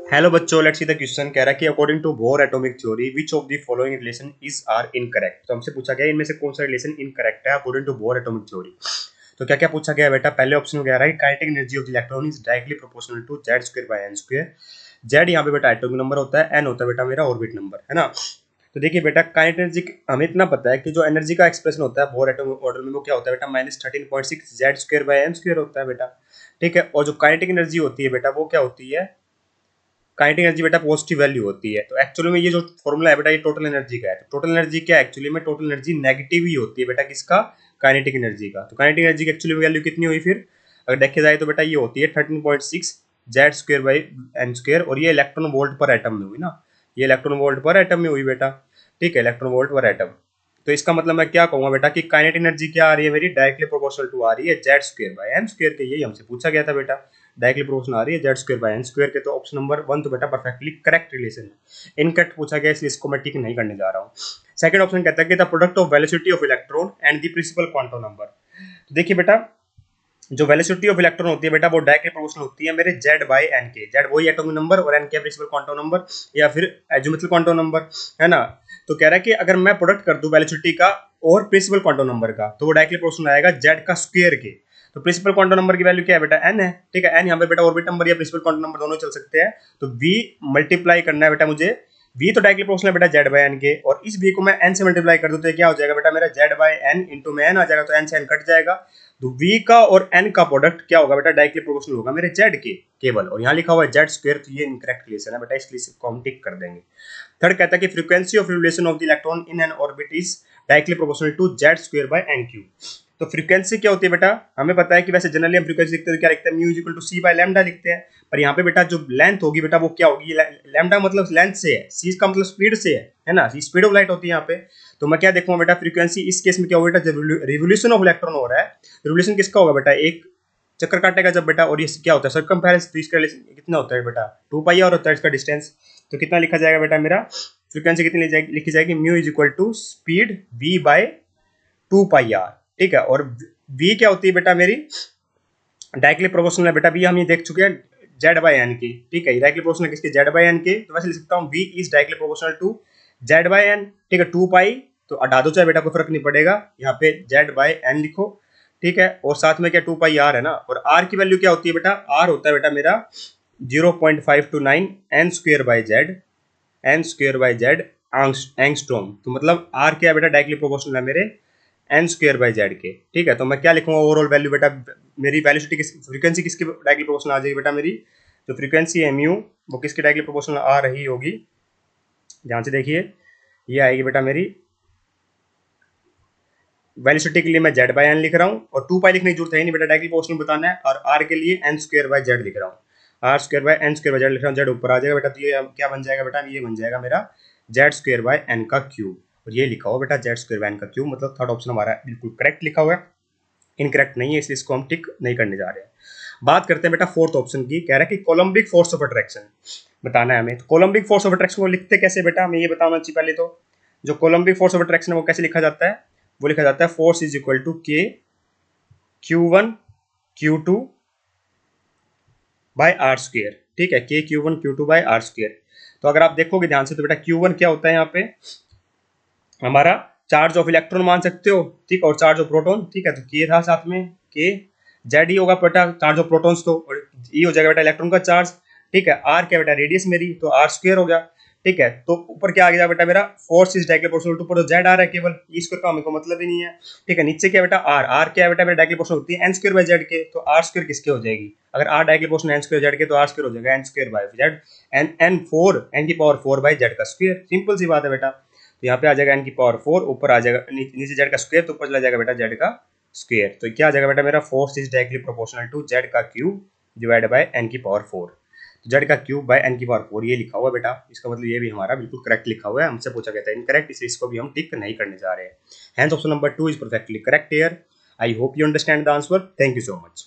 Hello बच्चों, let's see the question. कह रहा है कि according to Bohr atomic theory which of the following relation is are incorrect. तो हमसे पूछा गया इनमें से कौन सा रिलेशन इनकरेक्ट है according to Bohr atomic theory. तो क्या क्या पूछा गया बेटा। पहले ऑप्शन में कह रहा है kinetic energy of the electron is directly proportional to Z square by n square. Z यहाँ पे बेटा एटॉमिक नंबर होता है, एन होता है बेटा मेरा ऑर्बिट नंबर, है ना। तो देखिए बेटा काइनेटिक एनर्जी हमें इतना पता है कि जो एनर्जी का एक्सप्रेशन होता है बोर एटॉमिक मॉडल में वो क्या होता है बेटा -13.6 Z square by n square होता है बेटा। ठीक है, और जो काइनेटिक एनर्जी होती है बेटा वो क्या होती है, काइनेटिक एनर्जी बेटा पॉजिटिव वैल्यू होती है। तो एक्चुअली में ये जो फॉर्मूला है बेटा ये टोटल एनर्जी का है। तो टोटल एनर्जी क्या है एक्चुअली में, टोटल एनर्जी नेगेटिव ही होती है बेटा किसका, काइनेटिक एनर्जी का। तो काइनेटिक एनर्जी की एक्चुअली वैल्यू कितनी हुई फिर अगर देखे जाए तो बेटा ये होती है 13.6 Z square by n square, और ये इलेक्ट्रॉन वोल्ट पर एटम में हुई ना, ये इलेक्ट्रॉन वोल्ट पर एटम में हुई बेटा। ठीक है, इलेक्ट्रॉन वोल्ट पर एटम। तो इसका मतलब मैं क्या कहूंगा बेटा कि काइनेटिक एनर्जी क्या आ रही है मेरी, डायरेक्टली प्रोपोर्शनल टू आ रही है Z square by n square के। यही हमसे पूछा गया था बेटा, डायरेक्टली प्रोपोर्शनल आ रही है Z square by n square के। तो ऑप्शन नंबर 1 तो बेटा परफेक्टली करेक्ट रिलेशन है। इनकरेक्ट पूछा गया इसलिए इसको मैं टिक नहीं करने जा रहा हूँ। सेकंड ऑप्शन कहता है कि the product of velocity of electron and the principal quantum number. देखिए बेटा जो वेलोसिटी ऑफ इलेक्ट्रॉन होती है बेटा वो डायरेक्टली प्रोपोर्शनल होती है मेरे जेड बाई एन के। जेड वही एटॉमिक नंबर और एन के प्रिंसिपल क्वांटम नंबर या फिर एजिमुथल क्वांटम नंबर, है ना। तो कह रहा है कि अगर मैं प्रोडक्ट कर दूं वेलोसिटी का और प्रिंसिपल क्वांटम नंबर का तो वो डायरेक्टली प्रोपोर्शनल आएगा जेड का स्क्वायर के। तो प्रिंसिपल क्वांटम नंबर की वैल्यू क्या है बेटा, एन है। ठीक है, एन यहाँ पे बेटा ऑर्बिट नंबर या प्रिंसिपल क्वांटम नंबर दोनों चल सकते हैं। तो वी मल्टीप्लाई करना है बेटा मुझे, वी तो डायरेक्टली प्रोपोर्शनल है बेटा जेड बाई एन के, और इस वी को मैं एन से मल्टीप्लाई कर दूं तो क्या हो जाएगा बेटा मेरा जेड बाई एन इंटू में एन आ जाएगा, तो एन से एन कट जाएगा। तो v का और n का प्रोडक्ट क्या होगा बेटा, डायरेक्टली प्रोपोर्शनल होगा मेरे z के केवल, और यहाँ लिखा हुआ है z स्क्वायर, तो ये इनकरेक्ट रिलेशन है बेटा, इसलिए इसको हम टिक कर देंगे। थर्ड कहता है कि frequency of revolution of the electron in n orbit is directly proportional to z square by n cube. तो फ्रीक्वेंसी क्या होती है बेटा, हमें पता है कि वैसे जनरली हम फ्रीक्वेंसी लिखते हैं तो क्या लिखते हैं, mu equal to c by lambda लिखते हैं। पर यहाँ पे बेटा जो लेंथ होगी बेटा वो क्या होगी, लैम्डा मतलब लेंथ से है, सी का मतलब स्पीड से है ना, स्पीड ऑफ लाइट होती है यहाँ पे। तो मैं क्या देखूंगा बेटा फ्रीक्वेंसी, इस केस में क्या होगा बेटा, जब रिवोल्यूशन ऑफ इलेक्ट्रॉन हो रहा है, रिवोल्यूशन किसका होगा बेटा, एक चक्कर काटेगा जब बेटा, और ये क्या होता है सर्कमफेरेंस, तो इसका कितना होता है बेटा 2 पाई आर होता है इसका डिस्टेंस। तो कितना लिखा जाएगा बेटा मेरा, फ्रीक्वेंसी कितनी लिखी जाएगी, mu is equal to speed v by 2 pi r. ठीक है, और वी क्या होती है बेटा मेरी, डायरेक्टली प्रोपोर्शनल है बेटा, वी हम ये देख चुके हैं जेड बाई एन की। ठीक है, डायरेक्टली प्रोपोर्शनल किसके, जेड बाई एन के। तो वैसे लिख सकता हूँ v is directly proportional to Z by n. ठीक है, 2 पाई तो हटा दो चाहे बेटा, कोई फर्क नहीं पड़ेगा, यहाँ पे जेड बाई एन लिखो। ठीक है, और साथ में क्या 2 पाई आर है ना, और आर की वैल्यू क्या होती है बेटा, आर होता है बेटा मेरा 0.529 n square by Z, n square by Z angstrom. तो मतलब आर क्या है बेटा, डायरेक्टली प्रोपोर्शनल है मेरे एन स्क्वेयर बाई जेड के। ठीक है, तो मैं क्या लिखूंगा ओवरऑल वैल्यू बेटा, मेरी वेलोसिटी किस फ्रीक्वेंसी किसकी डायरेक्टली प्रोपोर्शनल आ जाएगी बेटा, मेरी जो फ्रीक्वेंसी है म्यू वो किसकी डायरेक्टली प्रोपोर्शनल आ रही होगी, ध्यान से देखिए, ये आएगी बेटा मेरी वेलोसिटी के लिए मैं जेड बाई एन लिख रहा हूँ, और 2 पाई लिखने की जरूरत है नहीं बेटा, डायरेक्टली प्रोपोर्शनल बताना है, और आर के लिए एन स्क्वेयर बाई जेड लिख रहा हूँ, r square by n square by Z लिख रहा हूँ, जेड ऊपर आ जाएगा बेटा। तो ये क्या बन जाएगा बेटा, ये बन जाएगा मेरा जेड स्क्वेयर बाई एन का क्यूब, और ये लिखा हुआ बेटा जेड स्क्वेयर बाई एन का क्यूब, मतलब थर्ड ऑप्शन हमारा बिल्कुल करेक्ट लिखा हुआ है, इनकरेक्ट नहीं है, इसलिए इसको हम टिक नहीं करने जा रहे हैं। बात करते हैं बेटा फोर्थ ऑप्शन की। कह रहा है कि कोलम्बिक फोर्स ऑफ अट्रैक्शन बताना है हमें। तो कोलम्बिक फोर्स ऑफ अट्रैक्शन को लिखते कैसे बेटा, हमें ये बताना चाहिए पहले। तो जो कोलम्बिक फोर्स ऑफ अट्रैक्शन है वो कैसे लिखा जाता है, वो लिखा जाता है फोर्स इज इक्वल टू के Q1 Q2 bye are square. ठीक है, के Q1 Q2 bye are square. तो अगर आप देखोगे ध्यान से तो बेटा Q1 क्या होता है यहाँ पे हमारा चार्ज ऑफ इलेक्ट्रॉन मान सकते हो, ठीक, और चार्ज ऑफ प्रोटॉन। ठीक है, तो के था साथ में, के जेड ही होगा बेटा चार्ज ऑफ प्रोटॉन्स, तो और ई हो जाएगा बेटा इलेक्ट्रॉन का चार्ज। ठीक है, आर क्या बेटा रेडियस मेरी, तो आर स्क्वायर हो गया। ठीक है, तो ऊपर क्या आ गया बेटा मेरा force is directly proportional to, ऊपर तो जेड आ रहा है केवल, ई स्क्वायर का हमको मतलब ही नहीं है। ठीक है, नीचे क्या बेटा आर, आर क्या बेटा मेरा डायरेक्टली प्रोपोर्शनल होती है एन स्क्वायर बाय जेड के, तो आर स्क्वायर किसके हो जाएगी, अगर r directly proportional n square Z के तो आर स्क्वायर हो जाएगा n square by Z, n n 4 n की पावर 4 बाय जेड का स्क्वायर। सिंपल सी बात है बेटा। तो यहाँ पे आ जाएगा एन की पावर 4, ऊपर आ जाएगा नीचे जेड का स्क्वायर, तो ऊपर चला जाएगा बेटा जेड का स्क्वायर। तो क्या आ जाएगा बेटा मेरा force is directly proportional to Z का क्यूब डिवाइड बाय एन की पावर 4। जेड का क्यूब बाय एन की पावर 4 ये लिखा हुआ है बेटा, इसका मतलब ये भी हमारा बिल्कुल करेक्ट लिखा हुआ है, हमसे पूछा गया था इनकरेक्ट, इसलिए इसको भी हम टिक नहीं करने जा रहे हैं। Hence option number 2 is perfectly correct here. I hope you understand the answer. Thank you so much.